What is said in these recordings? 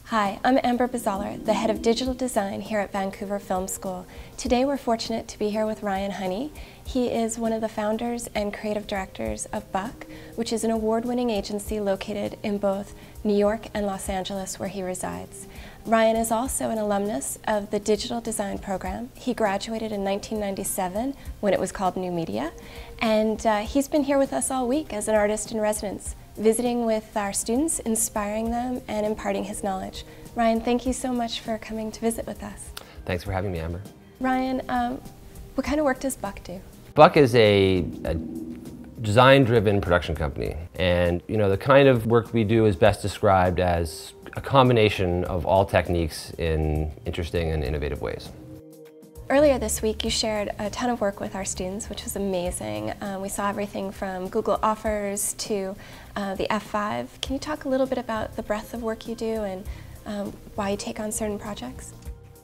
Hi, I'm Amber Bezahler, the head of digital design here at Vancouver Film School. Today we're fortunate to be here with Ryan Honey. He is one of the founders and creative directors of Buck, which is an award-winning agency located in both New York and Los Angeles, where he resides. Ryan is also an alumnus of the digital design program. He graduated in 1997 when it was called New Media, and he's been here with us all week as an artist in residence, visiting with our students, inspiring them, and imparting his knowledge. Ryan, thank you so much for coming to visit with us. Thanks for having me, Amber. Ryan, what kind of work does Buck do? Buck is a design-driven production company, and the kind of work we do is best described as a combination of all techniques in interesting and innovative ways. Earlier this week, you shared a ton of work with our students, which was amazing. We saw everything from Google Offers to the F5. Can you talk a little bit about the breadth of work you do and why you take on certain projects?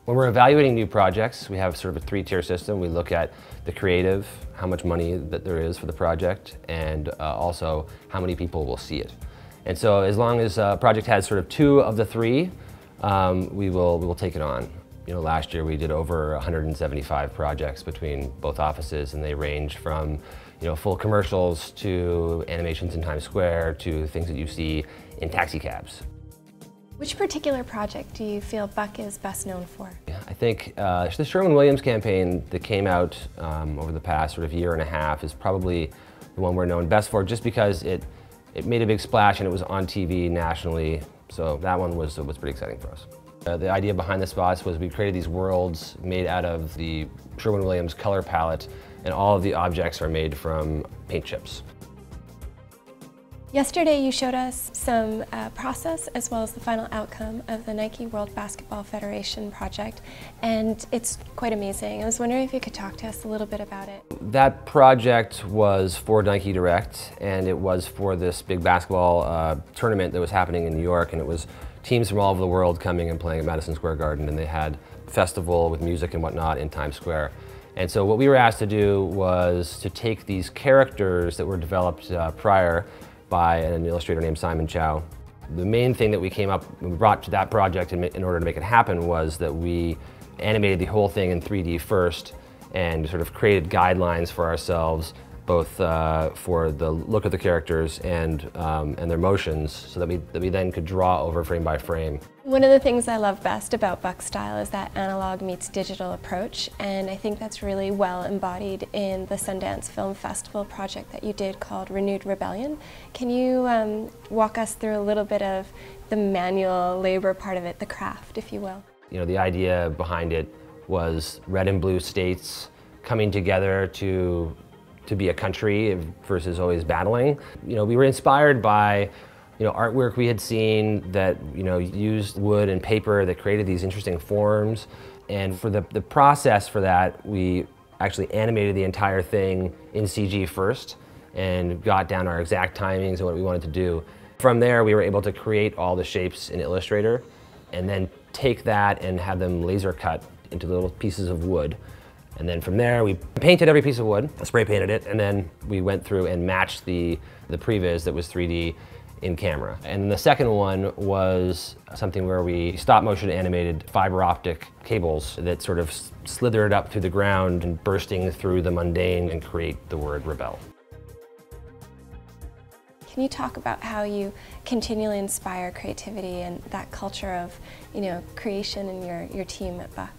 When we're evaluating new projects, we have sort of a three-tier system. We look at the creative, how much money that there is for the project, and also how many people will see it. And so as long as a project has sort of two of the three, we will take it on. Last year we did over 175 projects between both offices, and they range from full commercials to animations in Times Square to things that you see in taxi cabs. Which particular project do you feel Buck is best known for? I think the Sherman Williams campaign that came out over the past sort of year and a half is probably the one we're known best for, just because it made a big splash and it was on TV nationally, so that one was pretty exciting for us. The idea behind the spots was we created these worlds made out of the Sherman Williams color palette, and all of the objects are made from paint chips. Yesterday you showed us some process as well as the final outcome of the Nike World Basketball Federation project, and it's quite amazing. I was wondering if you could talk to us a little bit about it. That project was for Nike Direct, and it was for this big basketball tournament that was happening in New York, and it was teams from all over the world coming and playing at Madison Square Garden, and they had a festival with music and whatnot in Times Square. And so what we were asked to do was to take these characters that were developed prior by an illustrator named Simon Chow. The main thing that we brought to that project in order to make it happen was that we animated the whole thing in 3D first and sort of created guidelines for ourselves, both for the look of the characters and their motions, so that we then could draw over frame by frame. One of the things I love best about Buck's style is that analog meets digital approach, and I think that's really well embodied in the Sundance Film Festival project that you did called Renewed Rebellion. Can you walk us through a little bit of the manual labor part of it, the craft, if you will? The idea behind it was red and blue states coming together to be a country versus always battling. We were inspired by artwork we had seen that used wood and paper that created these interesting forms, and for the process for that, we actually animated the entire thing in CG first and got down our exact timings and what we wanted to do. From there, we were able to create all the shapes in Illustrator and then take that and have them laser cut into little pieces of wood. And then from there, we painted every piece of wood, spray painted it, and then we went through and matched the previs that was 3D in camera. And the second one was something where we stop motion animated fiber optic cables that sort of slithered up through the ground and bursting through the mundane and create the word rebel. Can you talk about how you continually inspire creativity and that culture of, creation in your team at Buck?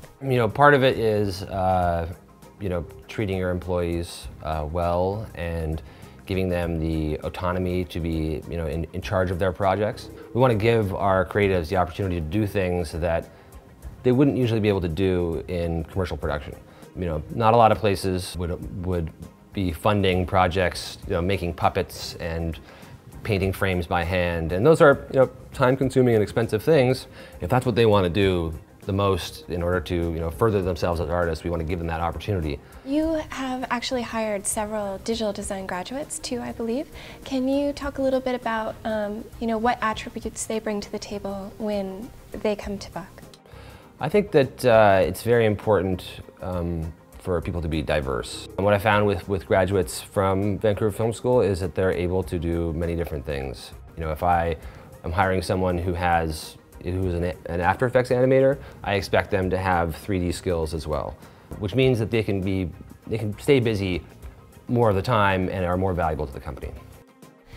Part of it is, treating your employees well and giving them the autonomy to be, in charge of their projects. We want to give our creatives the opportunity to do things that they wouldn't usually be able to do in commercial production. Not a lot of places would be funding projects, making puppets and painting frames by hand, and those are time-consuming and expensive things. If that's what they want to do the most in order to further themselves as artists, we want to give them that opportunity. You have actually hired several digital design graduates too, I believe. Can you talk a little bit about what attributes they bring to the table when they come to Buck? I think that it's very important for people to be diverse. And what I found with graduates from Vancouver Film School is that they're able to do many different things. If I am hiring someone who has who's an After Effects animator, I expect them to have 3D skills as well, which means that they can stay busy more of the time and are more valuable to the company.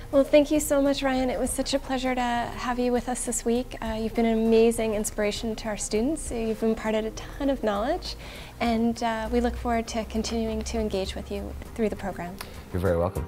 Well, thank you so much, Ryan. It was such a pleasure to have you with us this week. You've been an amazing inspiration to our students. You've imparted a ton of knowledge, and we look forward to continuing to engage with you through the program. You're very welcome.